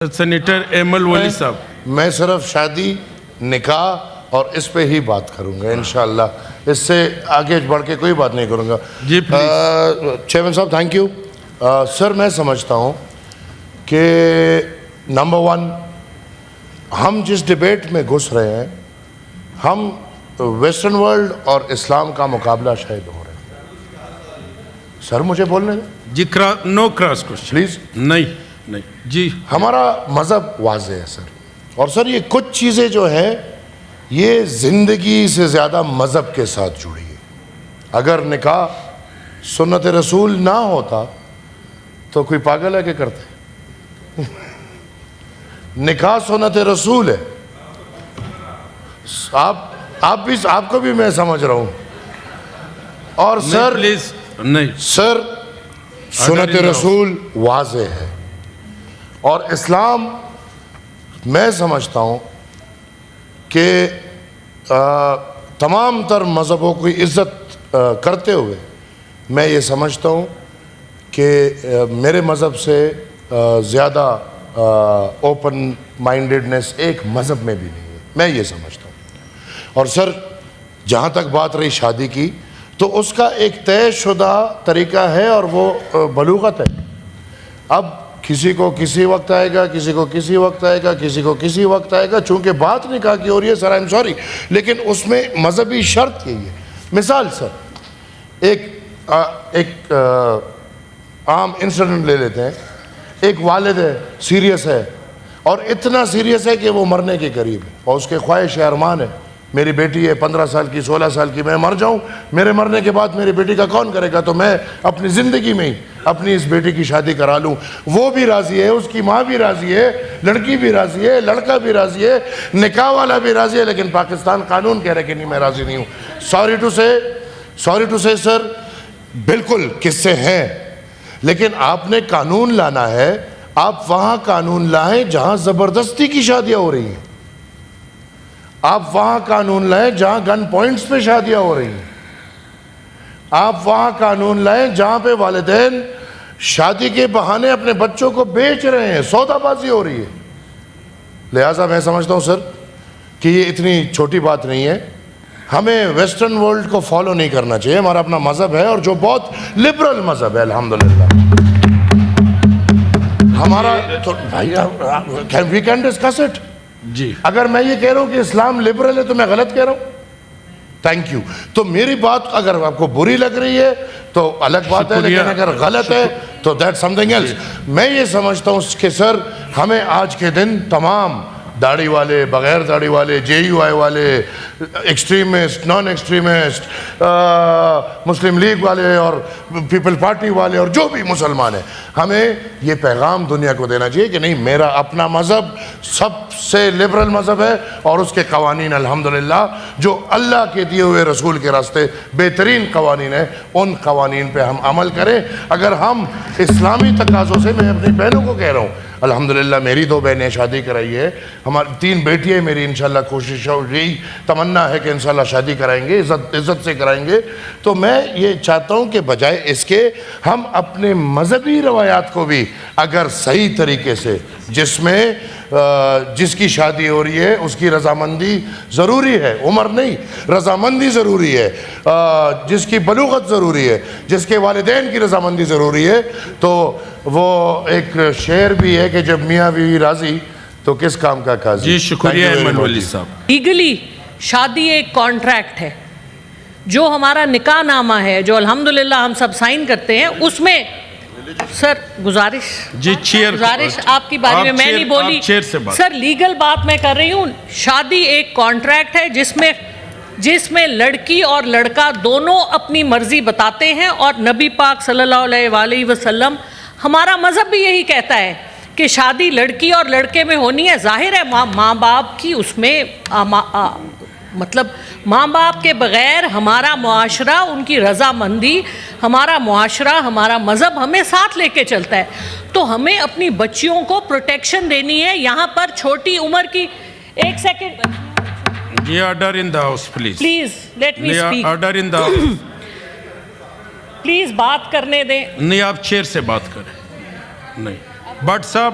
Senator ایمل ولی صاحب، میں صرف شادی نکاح اور اس پہ ہی بات کروں گا انشاءاللہ، اس سے آگے بڑھ کے کوئی بات نہیں کروں گا۔ جی چیئرمین صاحب تھینک یو۔ سر میں سمجھتا ہوں کہ نمبر ون، ہم جس ڈیبیٹ میں گھس رہے ہیں ہم ویسٹرن ورلڈ اور اسلام کا مقابلہ شاید ہو رہے ہیں۔ سر مجھے بولنے دیں جی، نو کراس کوشچن پلیز۔ نہیں جی، ہمارا مذہب واضح ہے سر، اور سر یہ کچھ چیزیں جو ہیں یہ زندگی سے زیادہ مذہب کے ساتھ جڑی ہے۔ اگر نکاح سنت رسول نہ ہوتا تو کوئی پاگل ہے کہ کرتے؟ نکاح سنت رسول ہے۔ آپ کو بھی میں سمجھ رہا ہوں، اور سر پلیز نہیں، سر سنت رسول واضح ہے، اور اسلام میں سمجھتا ہوں کہ تمام تر مذہبوں کی عزت کرتے ہوئے میں یہ سمجھتا ہوں کہ میرے مذہب سے زیادہ اوپن مائنڈڈنس ایک مذہب میں بھی نہیں ہے، میں یہ سمجھتا ہوں۔ اور سر جہاں تک بات رہی شادی کی، تو اس کا ایک طے شدہ طریقہ ہے اور وہ بلوغت ہے۔ اب کسی کو کسی وقت آئے گا، کسی کو کسی وقت آئے گا، کسی کو کسی وقت آئے گا، چونکہ بات نکاح کی ہو رہی ہے سر، آئی ایم سوری، لیکن اس میں مذہبی شرط یہی ہے۔ مثال سر، ایک عام انسیڈنٹ لے لیتے ہیں، ایک والد ہے، سیریس ہے، اور اتنا سیریس ہے کہ وہ مرنے کے قریب ہے، اور اس کے خواہش ارمان ہے میری بیٹی ہے 15 سال کی 16 سال کی، میں مر جاؤں، میرے مرنے کے بعد میری بیٹی کا کون کرے گا، تو میں اپنی زندگی میں ہی اپنی اس بیٹی کی شادی کرا لوں۔ وہ بھی راضی ہے، اس کی ماں بھی راضی ہے، لڑکی بھی راضی ہے، لڑکا بھی راضی ہے، نکاح والا بھی راضی ہے، لیکن پاکستان قانون کہہ رہے کہ نہیں میں راضی نہیں ہوں۔ سوری ٹو سے سر، بالکل قصے ہیں، لیکن آپ نے قانون لانا ہے، آپ وہاں قانون لائیں جہاں زبردستی کی شادیاں ہو رہی ہیں، آپ وہاں قانون لائیں جہاں گن پوائنٹس پہ شادیاں ہو رہی ہیں، آپ وہاں قانون لائیں جہاں پہ والدین شادی کے بہانے اپنے بچوں کو بیچ رہے ہیں، سودا بازی ہو رہی ہے۔ لہٰذا میں سمجھتا ہوں سر کہ یہ اتنی چھوٹی بات نہیں ہے، ہمیں ویسٹرن ورلڈ کو فالو نہیں کرنا چاہیے، ہمارا اپنا مذہب ہے، اور جو بہت لبرل مذہب ہے الحمدللہ ہمارا، تو وی کین ڈسکس اٹ۔ جی، اگر میں یہ کہہ رہا ہوں کہ اسلام لبرل ہے تو میں غلط کہہ رہا ہوں؟ Thank you. تو میری بات اگر آپ کو بری لگ رہی ہے تو الگ بات ہے، لیکن اگر غلط ہے تو دیٹ سم تھنگ ایلس۔ میں یہ سمجھتا ہوں کہ سر ہمیں آج کے دن تمام داڑھی والے، بغیر داڑھی والے، JUI والے، ایکسٹریمسٹ، نان ایکسٹریمسٹ، مسلم لیگ والے اور پیپل پارٹی والے اور جو بھی مسلمان ہیں، ہمیں یہ پیغام دنیا کو دینا چاہیے کہ نہیں، میرا اپنا مذہب سب سے لبرل مذہب ہے، اور اس کے قوانین الحمدللہ جو اللہ کے دیے ہوئے رسول کے راستے بہترین قوانین ہیں، ان قوانین پہ ہم عمل کریں۔ اگر ہم اسلامی تقاضوں سے، میں اپنی بہنوں کو کہہ رہا ہوں، الحمدللہ میری 2 بہنیں شادی کرائی ہے، ہماری 3 بیٹیاں میری انشاءاللہ کوشش یہی تمنا ہے کہ انشاءاللہ شادی کرائیں گے، عزت سے کرائیں گے۔ تو میں یہ چاہتا ہوں کہ بجائے اس کے ہم اپنے مذہبی روایات کو بھی اگر صحیح طریقے سے، جس میں جس کی شادی ہو رہی ہے اس کی رضامندی ضروری ہے، عمر نہیں، رضامندی ضروری ہے، جس کی بلوغت ضروری ہے، جس کے والدین کی رضامندی ضروری ہے، تو وہ ایک شعر بھی ہے کہ جب میاں بیوی راضی تو کس کام کا قاضی۔ جی شکریہ ایمل ولی صاحب۔ لیگلی شادی ایک کانٹریکٹ ہے، جو ہمارا نکاح نامہ ہے، جو الحمدللہ ہم سب سائن کرتے ہیں، اس میں سر گزارش آپ کی باری میں نہیں بولی سر، لیگل بات میں کر رہی ہوں۔ شادی ایک کانٹریکٹ ہے جس میں لڑکی اور لڑکا دونوں اپنی مرضی بتاتے ہیں، اور نبی پاک صلی اللہ علیہ وآلہ وسلم، ہمارا مذہب بھی یہی کہتا ہے کہ شادی لڑکی اور لڑکے میں ہونی ہے۔ ظاہر ہے ماں باپ کی اس میں مطلب ماں باپ کے بغیر ہمارا معاشرہ، ان کی رضامندی، ہمارا معاشرہ، ہمارا مذہب ہمیں ساتھ لے کے چلتا ہے، تو ہمیں اپنی بچیوں کو پروٹیکشن دینی ہے۔ یہاں پر چھوٹی عمر کی، ایک سیکنڈ جی، order in the house please, let me speak, order in the house, please بات کرنے دیں۔ نہیں، آپ چیئر سے بات کریں، نہیں بٹ صاحب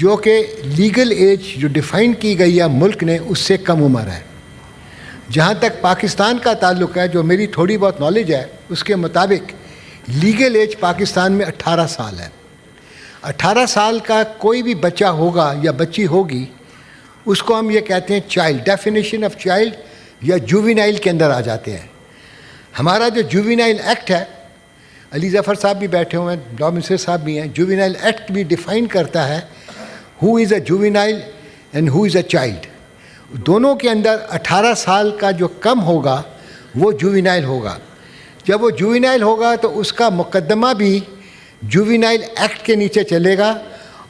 جو کہ لیگل ایج جو ڈیفائن کی گئی ہے ملک نے اس سے کم عمر ہے. جہاں تک پاکستان کا تعلق ہے, جو میری تھوڑی بہت نالج ہے, اس کے مطابق لیگل ایج پاکستان میں 18 سال ہے. 18 سال کا کوئی بھی بچہ ہوگا یا بچی ہوگی, اس کو ہم یہ کہتے ہیں چائلڈ. ڈیفینیشن آف چائلڈ یا جووینائل کے اندر آ جاتے ہیں. ہمارا جو جووینائل ایکٹ ہے, علی ظفر صاحب بھی بیٹھے ہوئے ہیں, ڈاکٹر منصر صاحب بھی ہیں, جووینائل ایکٹ بھی ڈیفائن کرتا ہے ہو از اے جووینائل and who is a child. دونوں کے اندر 18 سال کا جو کم ہوگا وہ جووینائل ہوگا. جب وہ جووینائل ہوگا تو اس کا مقدمہ بھی جووینائل ایکٹ کے نیچے چلے گا,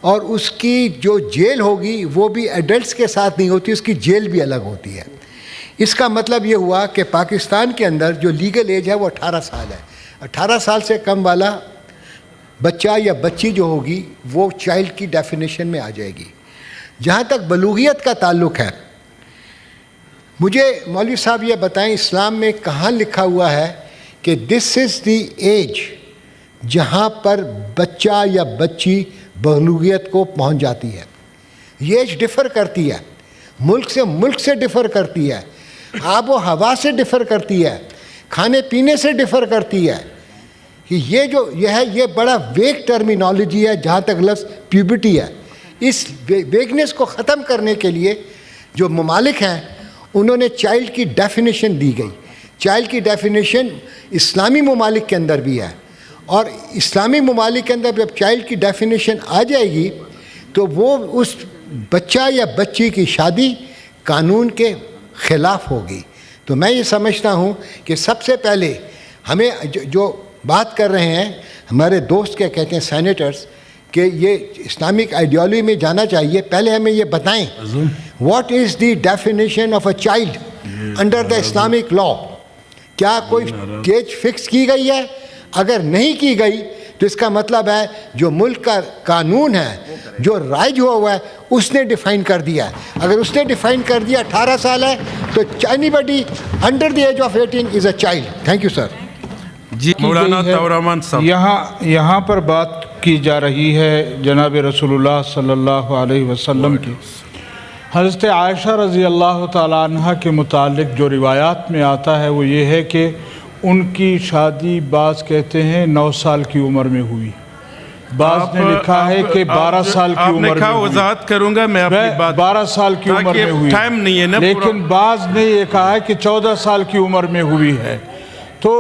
اور اس کی جو جیل ہوگی وہ بھی ایڈلٹس کے ساتھ نہیں ہوتی, اس کی جیل بھی الگ ہوتی ہے. اس کا مطلب یہ ہوا کہ پاکستان کے اندر جو لیگل ایج ہے وہ 18 سال ہے. 18 سال سے کم والا بچہ یا بچی جو ہوگی وہ چائلڈ کی ڈیفینیشن میں آ جائے گی. جہاں تک بلوغیت کا تعلق ہے, مجھے مولوی صاحب یہ بتائیں اسلام میں کہاں لکھا ہوا ہے کہ دس از دی ایج جہاں پر بچہ یا بچی بلوغیت کو پہنچ جاتی ہے. یہ ایج ڈفر کرتی ہے, ملک سے ڈفر کرتی ہے, آب و ہوا سے ڈفر کرتی ہے, کھانے پینے سے ڈفر کرتی ہے. یہ بڑا ویگ ٹرمینالوجی ہے جہاں تک لفظ پیوبرٹی ہے. اس ویگنس کو ختم کرنے کے لیے جو ممالک ہیں انہوں نے چائلڈ کی ڈیفینیشن دی گئی. چائلڈ کی ڈیفینیشن اسلامی ممالک کے اندر بھی ہے, اور اسلامی ممالک کے اندر جب چائلڈ کی ڈیفینیشن آ جائے گی تو وہ اس بچہ یا بچی کی شادی قانون کے خلاف ہوگی. تو میں یہ سمجھتا ہوں کہ سب سے پہلے ہمیں جو بات کر رہے ہیں ہمارے دوست کیا کہتے ہیں سینیٹرز, کہ یہ اسلامک آئیڈیالوجی میں جانا چاہیے. پہلے ہمیں یہ بتائیں what is the definition of a child under the Islamic law. کیا کوئی ایج فکس کی گئی ہے؟ اگر نہیں کی گئی تو اس کا مطلب ہے جو ملک کا قانون ہے, جو رائج ہوا ہے, اس نے ڈیفائن کر دیا ہے. اگر اس نے ڈیفائن کر دیا 18 سال ہے تو anybody under the age of 18 is a child. Thank you sir. جی مولانا طور رحمان صاحب, یہاں پر بات کی جا رہی ہے جناب رسول اللہ صلی اللہ علیہ وسلم کی. حضرت عائشہ رضی اللہ تعالیٰ عنہ کے متعلق جو روایات میں آتا ہے وہ یہ ہے کہ ان کی شادی بعض کہتے ہیں 9 سال کی عمر میں ہوئی, بعض نے لکھا ہے کہ 12 سال کی عمر میں ہوئی. وضاحت کروں گا میں اپنی بات 12 سال کی عمر میں ہوئی, ٹائم نہیں ہے نا, لیکن بعض نے یہ کہا ہے کہ 14 سال کی عمر میں ہوئی ہے. تو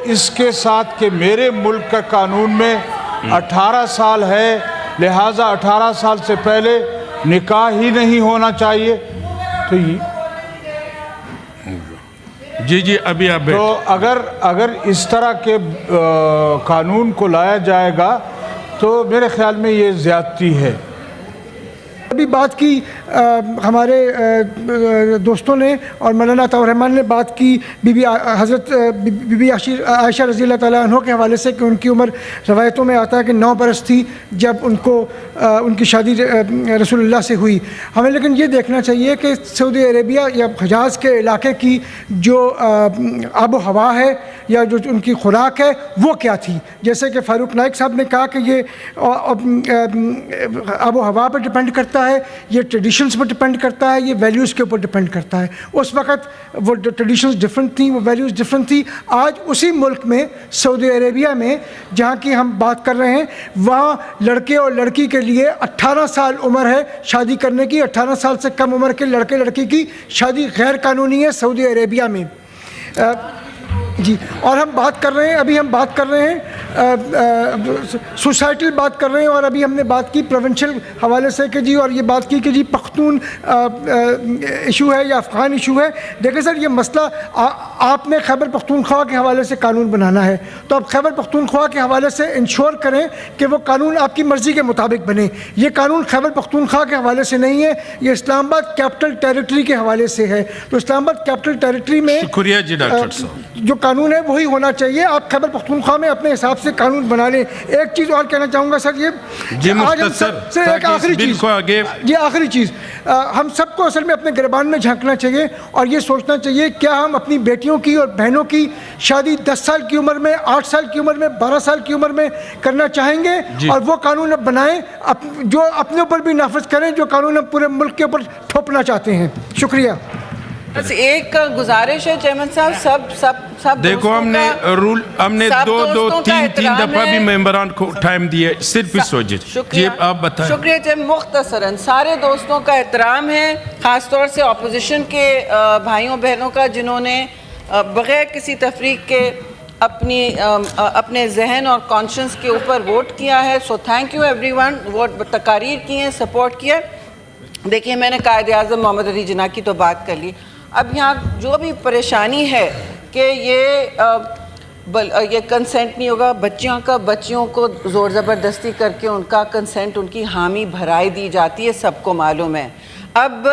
اس کے ساتھ کہ میرے ملک کا قانون میں 18 سال ہے, لہٰذا 18 سال سے پہلے نکاح ہی نہیں ہونا چاہیے. تو جی ابھی آپ تو اگر اس طرح کے قانون کو لایا جائے گا تو میرے خیال میں یہ زیادتی ہے. ابھی بات کی ہمارے دوستوں نے اور مولانا طور رحمان نے بات کی حضرت بی بی عائشہ رضی اللہ تعالیٰ عنہ کے حوالے سے کہ ان کی عمر روایتوں میں آتا ہے کہ 9 برس تھی جب ان کی شادی رسول اللہ سے ہوئی. ہمیں لیکن یہ دیکھنا چاہیے کہ سعودی عربیہ یا حجاز کے علاقے کی جو آب و ہوا ہے یا جو ان کی خوراک ہے وہ کیا تھی. جیسے کہ فاروق نائک صاحب نے کہا کہ یہ آب و ہوا پر ڈپینڈ کرتا ہے, یہ ٹریڈیشنز پر ڈپینڈ کرتا ہے, یہ ویلیوز کے اوپر ڈپینڈ کرتا ہے. اس وقت وہ ٹریڈیشنز ڈفرینٹ تھیں, وہ ویلیوز ڈفرینٹ تھی. آج اسی ملک میں سعودی عربیہ میں جہاں کی ہم بات کر رہے ہیں وہاں لڑکے اور لڑکی کے لیے 18 سال عمر ہے شادی کرنے کی. 18 سال سے کم عمر کے لڑکے لڑکی کی شادی غیر قانونی ہے سعودی عربیہ میں. جی, اور ہم بات کر رہے ہیں, ابھی ہم بات کر رہے ہیں سوسائٹل بات کر رہے ہیں, اور ابھی ہم نے بات کی پروونشل حوالے سے کہ جی, اور یہ بات کی کہ جی پختون ایشو ہے یا افغان ایشو ہے. دیکھیں سر, یہ مسئلہ آپ نے خیبر پختونخوا کے حوالے سے قانون بنانا ہے تو آپ خیبر پختونخوا کے حوالے سے انشور کریں کہ وہ قانون آپ کی مرضی کے مطابق بنے. یہ قانون خیبر پختونخوا کے حوالے سے نہیں ہے, یہ اسلام آباد کیپٹل ٹیریٹری کے حوالے سے ہے. تو اسلام آباد کیپٹل ٹیریٹری میں شکریہ جی ڈاکٹر صاحب. جو قانون ہے وہی ہونا چاہیے. آپ خیبر پختونخوا میں اپنے حساب سے قانون بنا لیں. ایک چیز اور کہنا چاہوں گا سر, یہ آج ہم سر ایک آخری چیز, یہ آخری چیز, ہم سب کو اصل میں اپنے گریبان میں جھانکنا چاہیے اور یہ سوچنا چاہیے کیا ہم اپنی بیٹیوں کی اور بہنوں کی شادی 10 سال کی عمر میں, 8 سال کی عمر میں, 12 سال کی عمر میں کرنا چاہیں گے, اور وہ قانون اب بنائیں جو اپنے اوپر بھی نافذ کریں جو قانون ہم پورے ملک کے اوپر تھوپنا چاہتے ہیں. شکریہ. بس ایک گزارش ہے چیئرمین صاحب, سب دیکھو ہم نے دو تین دفعہ بھی ممبران کو ٹائم دیا, صرف سوچے. شکریہ, آپ بتائیں. شکریہ چیئرمین. مختصراً سارے دوستوں کا احترام ہے, خاص طور سے اپوزیشن کے بھائیوں بہنوں کا جنہوں نے بغیر کسی تفریق کے اپنے ذہن اور کانشنس کے اوپر ووٹ کیا ہے. So thank you everyone. Vote تقاریر کی ہیں, سپورٹ کیا. دیکھیے میں نے قائد اعظم محمد علی جناح کی تو بات کر لی. اب یہاں جو بھی پریشانی ہے کہ یہ کنسنٹ نہیں ہوگا بچیوں کو زور زبردستی کر کے ان کا کنسنٹ, ان کی حامی بھرائی دی جاتی ہے, سب کو معلوم ہے. اب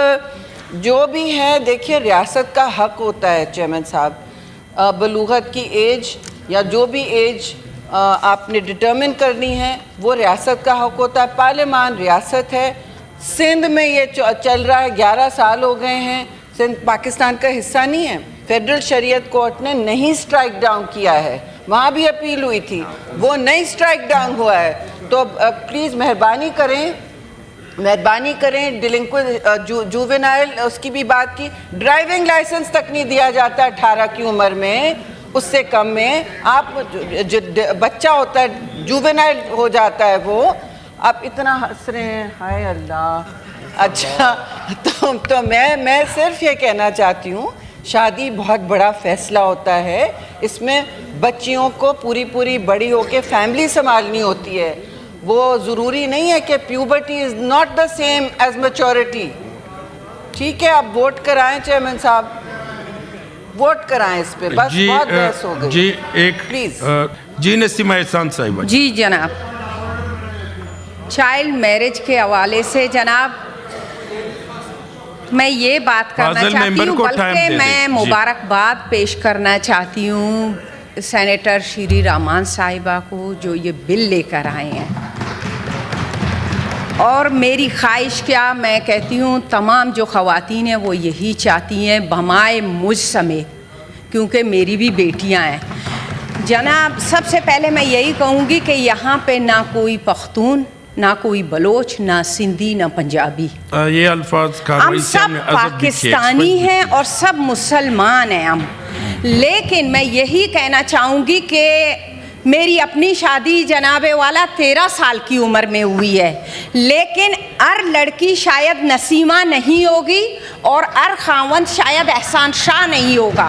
جو بھی ہے دیکھیے ریاست کا حق ہوتا ہے چیئرمین صاحب, بلوغت کی ایج یا جو بھی ایج آپ نے ڈٹرمن کرنی ہے وہ ریاست کا حق ہوتا ہے. پارلیمان ریاست ہے. سندھ میں یہ چل رہا ہے, 11 سال ہو گئے ہیں. سندھ پاکستان کا حصہ نہیں ہے. فیڈرل شریعت کورٹ نے نہیں سٹرائک ڈاؤن کیا ہے, وہاں بھی اپیل ہوئی تھی, وہ نہیں سٹرائک ڈاؤن ہوا ہے. تو پلیز مہربانی کریں جووینائل اس کی بھی بات کی. ڈرائیونگ لائسنس تک نہیں دیا جاتا 18 کی عمر میں, اس سے کم میں. آپ بچہ ہوتا ہے جووینائل ہو جاتا ہے وہ. آپ اتنا ہنس رہے ہیں, ہائے اللہ. اچھا تو میں صرف یہ کہنا چاہتی ہوں, شادی بہت بڑا فیصلہ ہوتا ہے. اس میں بچیوں کو پوری بڑی ہو کے فیملی سنبھالنی ہوتی ہے. وہ ضروری نہیں ہے کہ puberty is not the same as maturity. ٹھیک ہے, آپ ووٹ کرائیں چیئرمین صاحب, ووٹ کرائیں اس پہ. بس بہت بحث ہو گئی. جی ایک پلیز. جی نسیمہ احسان صاحبہ. جی جناب, چائلڈ میرج کے حوالے سے جناب میں یہ بات کرنا چاہتی ہوں, بلکہ میں مبارکباد پیش کرنا چاہتی ہوں سینیٹر شیری رحمان صاحبہ کو جو یہ بل لے کر آئے ہیں. اور میری خواہش کیا, میں کہتی ہوں تمام جو خواتین ہیں وہ یہی چاہتی ہیں بہمائے مجھ سمیت, کیونکہ میری بھی بیٹیاں ہیں. جناب سب سے پہلے میں یہی کہوں گی کہ یہاں پہ نہ کوئی پختون, نہ کوئی بلوچ, نہ سندھی, نہ پنجابی. یہ الفاظ ہم سب پاکستانی ہیں اور سب مسلمان ہیں ہم. لیکن میں یہی کہنا چاہوں گی کہ میری اپنی شادی جناب والا 13 سال کی عمر میں ہوئی ہے, لیکن ہر لڑکی شاید نسیمہ نہیں ہوگی اور ہر خاوند شاید احسان شاہ نہیں ہوگا,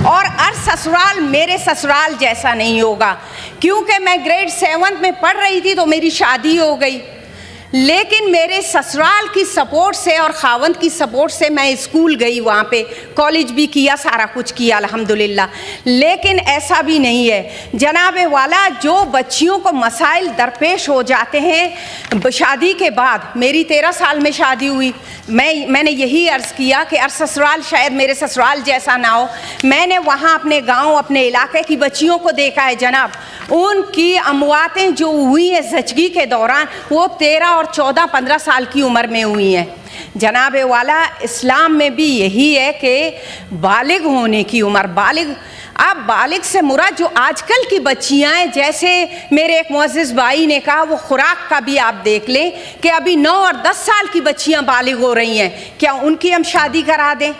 اور ہر سسرال میرے سسرال جیسا نہیں ہوگا. کیونکہ میں گریڈ 7 میں پڑھ رہی تھی تو میری شادی ہو گئی, لیکن میرے سسرال کی سپورٹ سے اور خاوند کی سپورٹ سے میں اسکول گئی, وہاں پہ کالج بھی کیا, سارا کچھ کیا الحمدللہ. لیکن ایسا بھی نہیں ہے جناب والا, جو بچیوں کو مسائل درپیش ہو جاتے ہیں شادی کے بعد. میری 13 سال میں شادی ہوئی, میں نے یہی عرض کیا کہ ہر سسرال شاید میرے سسرال جیسا نہ ہو. میں نے وہاں اپنے گاؤں, اپنے علاقے کی بچیوں کو دیکھا ہے جناب, ان کی امواتیں جو ہوئی ہیں زچگی کے دوران وہ 13 اور 14, 15 سال کی عمر میں ہوئی ہیں. جناب والا اسلام میں بھی یہی ہے کہ بالغ ہونے کی عمر, اب بالغ سے مراد جو آج کل کی بچیاں ہیں, جیسے میرے ایک معزز بھائی نے کہا, وہ خوراک کا بھی آپ دیکھ لیں کہ ابھی 9 اور 10 سال کی بچیاں بالغ ہو رہی ہیں, کیا ان کی ہم شادی کرا دیں؟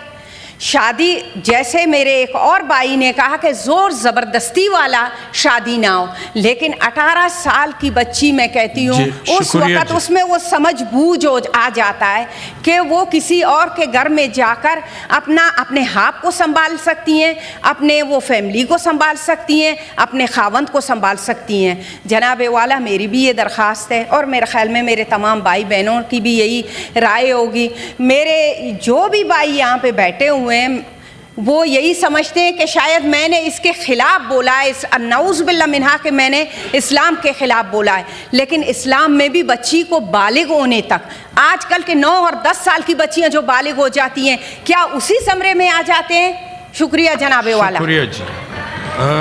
شادی جیسے میرے ایک اور بھائی نے کہا کہ زور زبردستی والا شادی نہ ہو, لیکن 18 سال کی بچی میں کہتی ہوں اس وقت اس میں وہ سمجھ بوجھ آ جاتا ہے کہ وہ کسی اور کے گھر میں جا کر اپنے آپ کو سنبھال سکتی ہیں, اپنے وہ فیملی کو سنبھال سکتی ہیں, اپنے خاوند کو سنبھال سکتی ہیں. جناب والا میری بھی یہ درخواست ہے, اور میرے خیال میں میرے تمام بھائی بہنوں کی بھی یہی رائے ہوگی. میرے جو بھی بھائی یہاں پہ بیٹھے ہوئے وہ یہی سمجھتے ہیں کہ شاید میں نے اس کے خلاف بولا ہے, نعوذ باللہ منہا کہ میں نے اسلام کے خلاف بولا ہے. لیکن اسلام میں بھی بچی کو بالغ ہونے تک, آج کل کے 9 اور 10 سال کی بچیاں جو بالغ ہو جاتی ہیں, کیا اسی زمرے میں آ جاتے ہیں؟ شکریہ جناب والا. شکریہ جی.